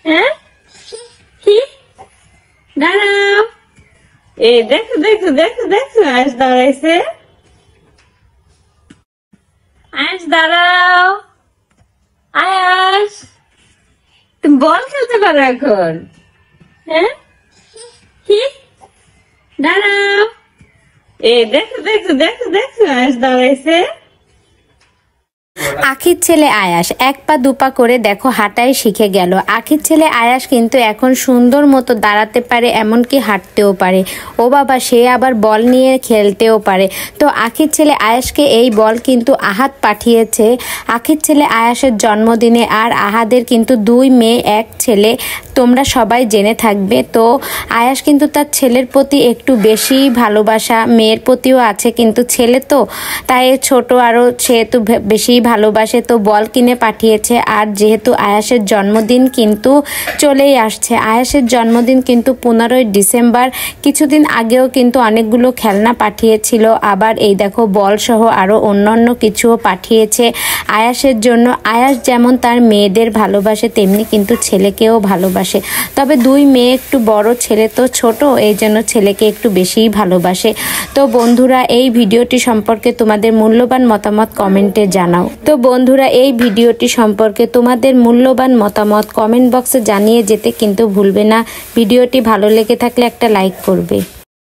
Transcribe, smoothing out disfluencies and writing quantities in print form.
হ্যাঁ কি দাঁড়াও, এই দেখো দেখো দেখো দেখো আয়াস দাঁড়াইছে। আয়াস দাঁড়াও, আয়াস তুমি বল খেলতে পারো এখন। হ্যাঁ কি দাঁড়াও, এই দেখো দেখো দেখো দেখো আয়াস দাঁড়াইছে। আখির ছেলে আয়াস এক পা দুপা করে দেখো হাঁটাই শিখে গেল। আখির ছেলে আয়াস কিন্তু এখন সুন্দর মতো দাঁড়াতে পারে, এমনকি হাঁটতেও পারে। ও বাবা, সে আবার বল নিয়ে খেলতেও পারে। তো আখির ছেলে আয়াসকে এই বল কিন্তু আহাদ পাঠিয়েছে আখির ছেলে আয়াসের জন্মদিনে। আর আহাদের কিন্তু 2 মেয়ে 1 ছেলে, তোমরা সবাই জেনে থাকবে। তো আয়াস কিন্তু তার ছেলের প্রতি একটু বেশি ভালোবাসা, মেয়ের প্রতিও আছে, কিন্তু ছেলে তো তাই ছোট, আরও সে তো বেশি ভালোবাসে। তো বল কিনে পাঠিয়েছে। আর যেহেতু আয়াসের জন্মদিন কিন্তু চলেই আসছে, আয়াসের জন্মদিন কিন্তু 15ই ডিসেম্বর। কিছুদিন আগেও কিন্তু অনেকগুলো খেলনা পাঠিয়েছিল, আবার এই দেখো বল সহ আরও অন্যান্য কিছুও পাঠিয়েছে আয়াসের জন্য। আয়াস যেমন তার মেয়েদের ভালোবাসে, তেমনি কিন্তু ছেলেকেও ভালোবাসে। তবে 2 মেয়ে একটু বড়, ছেলে তো ছোট, এই জন্য ছেলেকে একটু বেশিই ভালোবাসে। তো বন্ধুরা, এই ভিডিওটি সম্পর্কে তোমাদের মূল্যবান মতামত কমেন্টে জানাও। তো বন্ধুরা, এই ভিডিওটি সম্পর্কে তোমাদের মূল্যবান মতামত কমেন্ট বক্সে জানিয়ে যেতে কিন্তু ভুলবে না। ভিডিওটি ভালো লেগে থাকলে একটা লাইক করবে।